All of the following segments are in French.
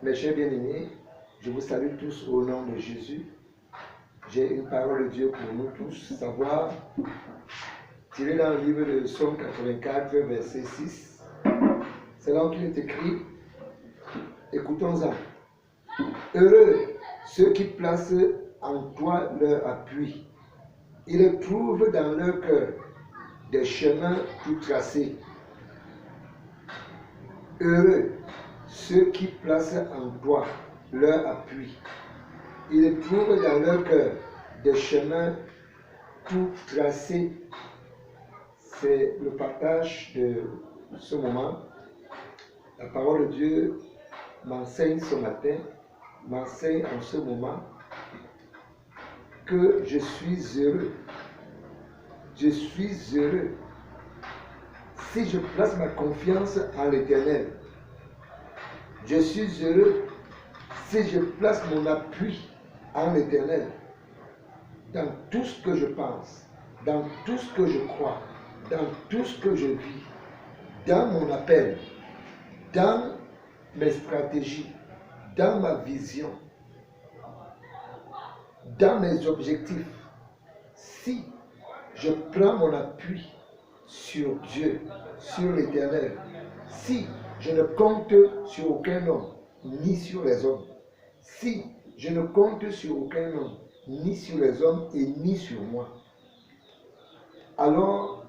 Mes chers bien-aimés, je vous salue tous au nom de Jésus. J'ai une parole de Dieu pour nous tous, savoir, tirée dans le livre de Psaume 84, verset 6. C'est là qu'il est écrit, écoutons-en. Heureux ceux qui placent en toi leur appui. Ils trouvent dans leur cœur des chemins tout tracés. Heureux ceux qui placent en toi leur appui. Ils trouvent dans leur cœur des chemins tout tracés. C'est le partage de ce moment. La parole de Dieu m'enseigne ce matin, m'enseigne en ce moment que je suis heureux. Je suis heureux si je place ma confiance en l'Éternel. Je suis heureux si je place mon appui en l'Éternel. Dans tout ce que je pense, dans tout ce que je crois, dans tout ce que je vis, dans mon appel, dans mes stratégies, dans ma vision, dans mes objectifs, si je prends mon appui sur Dieu, sur l'Éternel, si je ne compte sur aucun homme, ni sur les hommes, si je ne compte sur aucun homme, ni sur les hommes et ni sur moi, alors,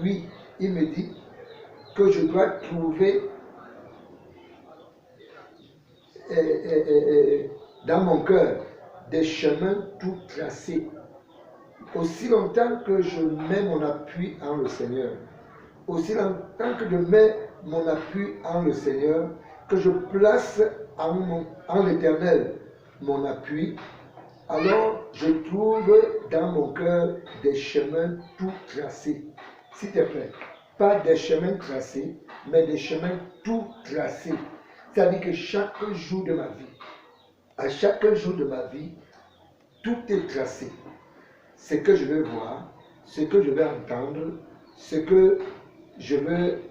oui, il me dit que je dois trouver dans mon cœur des chemins tout tracés. Aussi longtemps que je mets mon appui en le Seigneur, aussi longtemps que je mets mon appui en le Seigneur, que je place en l'Éternel mon appui, alors je trouve dans mon cœur des chemins tout tracés. S'il te plaît, pas des chemins tracés, mais des chemins tout tracés. C'est-à-dire que chaque jour de ma vie, à chaque jour de ma vie, tout est tracé. Ce que je veux voir, ce que je veux entendre, ce que je veux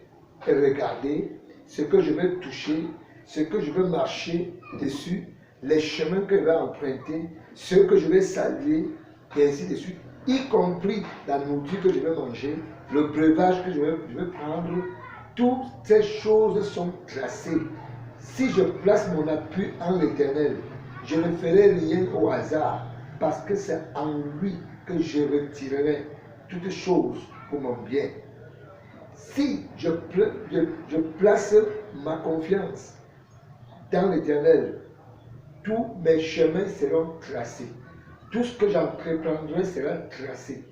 regarder, ce que je veux toucher, ce que je veux marcher dessus, les chemins que je vais emprunter, ceux que je vais saluer, et ainsi de suite, y compris la nourriture que je vais manger, le breuvage que je vais prendre, toutes ces choses sont tracées. Si je place mon appui en l'Éternel, je ne ferai rien au hasard, parce que c'est en lui que je retirerai toutes choses pour mon bien. Si je place ma confiance dans l'Éternel, tous mes chemins seront tracés. Tout ce que j'entreprendrai sera tracé.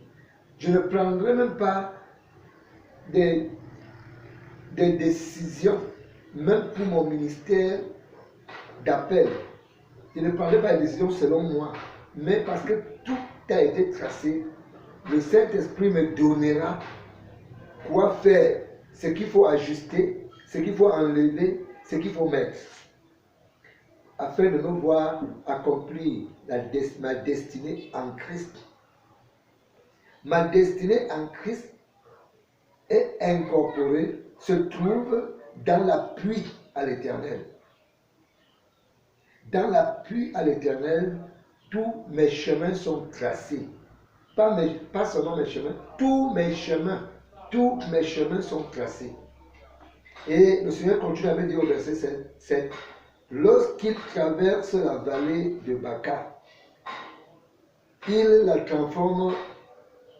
Je ne prendrai même pas des décisions, même pour mon ministère d'appel. Je ne prendrai pas des décisions selon moi, mais parce que tout a été tracé, le Saint-Esprit me donnera quoi faire, ce qu'il faut ajuster, ce qu'il faut enlever, ce qu'il faut mettre, afin de me voir accomplir ma destinée en Christ. Ma destinée en Christ est incorporée, se trouve dans l'appui à l'Éternel. Dans l'appui à l'Éternel, tous mes chemins sont tracés. Pas seulement mes chemins, tous mes chemins sont tracés. Et le Seigneur continue à me dire au verset 7, lorsqu'il traverse la vallée de Baca, il la transforme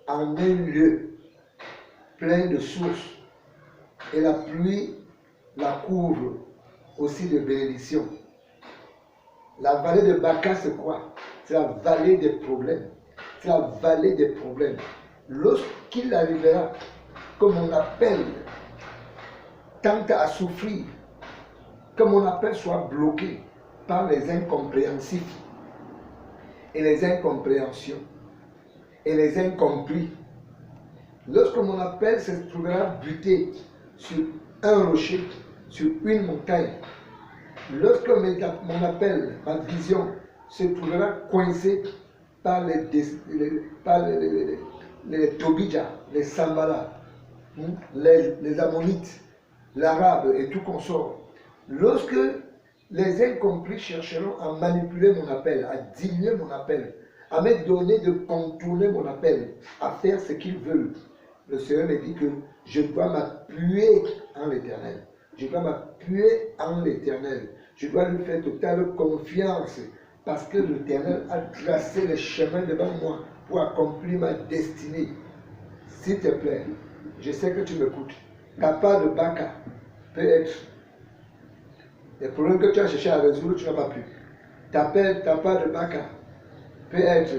en un lieu plein de sources, et la pluie la couvre aussi de bénédictions. La vallée de Baca, c'est quoi? C'est la vallée des problèmes. C'est la vallée des problèmes. Lorsqu'il arrivera, que mon appel tente à souffrir, que mon appel soit bloqué par les incompréhensifs et les incompréhensions et les incompris. Lorsque mon appel se trouvera buté sur un rocher, sur une montagne, lorsque mon appel, ma vision, se trouvera coincée par les Tobija, les Sambala, les Ammonites, l'Arabe et tout consort, lorsque Les incompris chercheront à manipuler mon appel, à diluer mon appel, à me donner de contourner mon appel, à faire ce qu'ils veulent. Le Seigneur me dit que je dois m'appuyer en l'Éternel. Je dois m'appuyer en l'Éternel. Je dois lui faire totale confiance parce que l'Éternel a tracé le chemin devant moi pour accomplir ma destinée. S'il te plaît, je sais que tu m'écoutes. Ta part de Baka peut être les problèmes que tu as cherché à résoudre, tu n'as pas pu. Ta part de Baka peut être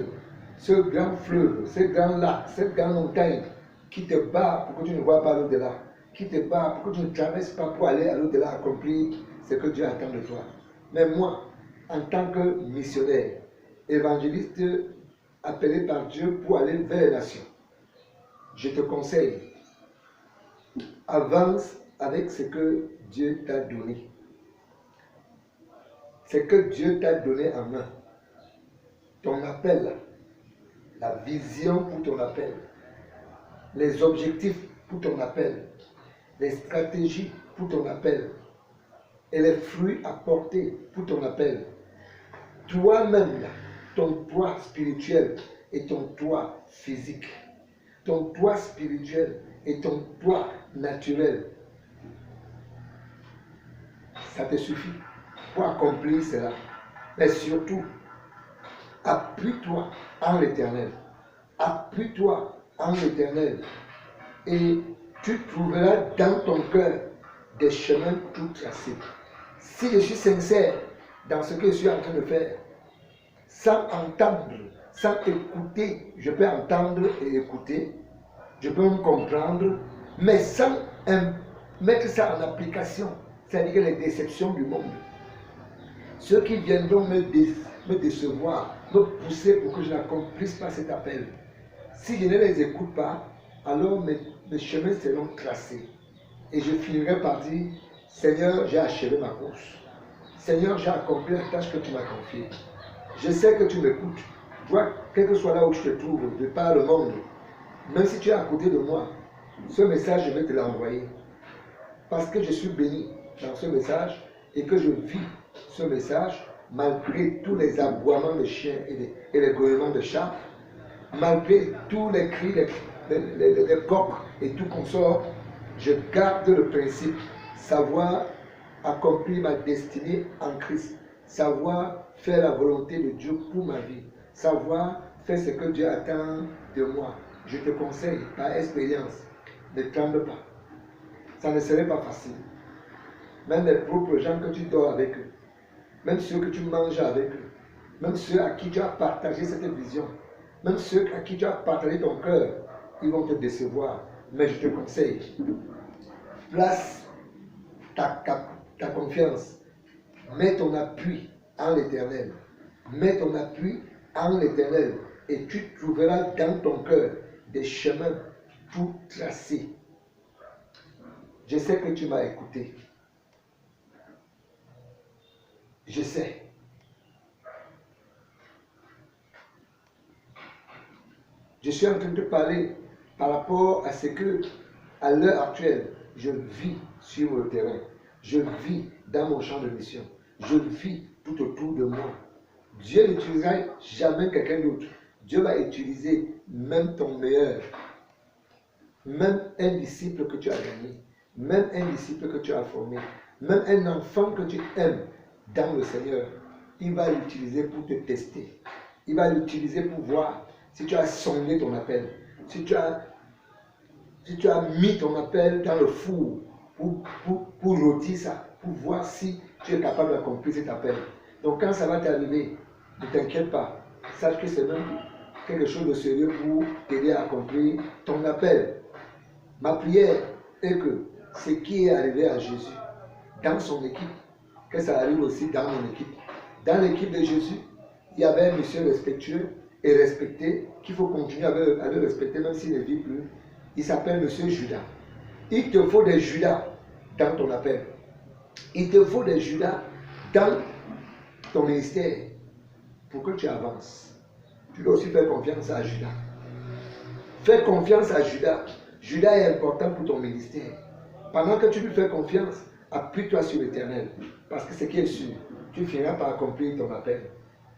ce grand fleuve, ce grand lac, cette grande montagne qui te bat pour que tu ne vois pas l'au-delà, qui te bat pour que tu ne traverses pas pour aller à l'au-delà accomplir ce que Dieu attend de toi. Mais moi, en tant que missionnaire, évangéliste appelé par Dieu pour aller vers les nations, je te conseille, avance avec ce que Dieu t'a donné. Ce que Dieu t'a donné en main. Ton appel, la vision pour ton appel, les objectifs pour ton appel, les stratégies pour ton appel et les fruits apportés pour ton appel. Toi-même, ton toit spirituel et ton toit physique, ton toit spirituel et ton toit naturel, ça te suffit pour accomplir cela. Mais surtout, appuie-toi en l'Éternel. Appuie-toi en l'Éternel. Et tu trouveras dans ton cœur des chemins tout tracés. Si je suis sincère dans ce que je suis en train de faire, sans entendre, sans écouter, je peux entendre et écouter, je peux me comprendre, mais sans mettre ça en application, c'est-à-dire les déceptions du monde. Ceux qui viendront me décevoir, me pousser pour que je n'accomplisse pas cet appel. Si je ne les écoute pas, alors mes chemins seront tracés. Et je finirai par dire, Seigneur, j'ai achevé ma course. Seigneur, j'ai accompli la tâche que tu m'as confiée. Je sais que tu m'écoutes. Toi, quel que soit là où je te trouve, de par le monde, même si tu es à côté de moi, ce message, je vais te l'envoyer. Parce que je suis béni dans ce message et que je vis ce message malgré tous les aboiements de chiens et les grognements de chats, malgré tous les cris, les coqs et tout consort, je garde le principe, savoir accomplir ma destinée en Christ, savoir faire la volonté de Dieu pour ma vie, savoir faire ce que Dieu attend de moi. Je te conseille, par expérience, ne tremble pas. Ça ne serait pas facile. Même les propres gens que tu dors avec eux, même ceux que tu manges avec eux, même ceux à qui tu as partagé cette vision, même ceux à qui tu as partagé ton cœur, ils vont te décevoir. Mais je te conseille, place ta confiance, mets ton appui en l'Éternel. Mets ton appui en l'Éternel et tu trouveras dans ton cœur des chemins tout tracés. Je sais que tu m'as écouté. Je sais. Je suis en train de parler par rapport à ce que, à l'heure actuelle, je vis sur le terrain. Je vis dans mon champ de mission. Je vis tout autour de moi. Dieu n'utilisera jamais quelqu'un d'autre. Dieu va utiliser même ton meilleur, même un disciple que tu as gagné, même un disciple que tu as formé, même un enfant que tu aimes dans le Seigneur. Il va l'utiliser pour te tester. Il va l'utiliser pour voir si tu as sondé ton appel, si tu as mis ton appel dans le four pour rôtir ça, pour voir si tu es capable d'accomplir cet appel. Donc quand ça va t'arriver, ne t'inquiète pas. Sache que c'est même quelque chose de sérieux pour t'aider à accomplir ton appel. Ma prière est que ce qui est arrivé à Jésus dans son équipe, que ça arrive aussi dans mon équipe. Dans l'équipe de Jésus, il y avait un monsieur respectueux et respecté qu'il faut continuer à le respecter même s'il ne vit plus. Il s'appelle monsieur Judas. Il te faut des Judas dans ton appel. Il te faut des Judas dans ton ministère pour que tu avances. Tu dois aussi faire confiance à Judas. Fais confiance à Judas. Judas est important pour ton ministère. Pendant que tu lui fais confiance, appuie-toi sur l'Éternel, parce que ce qui est sûr, tu finiras par accomplir ton appel.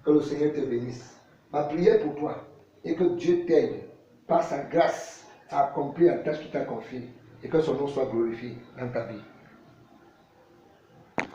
Que le Seigneur te bénisse. Ma prière pour toi est que Dieu t'aide par sa grâce à accomplir la tâche qu'il t'a confiée et que son nom soit glorifié dans ta vie.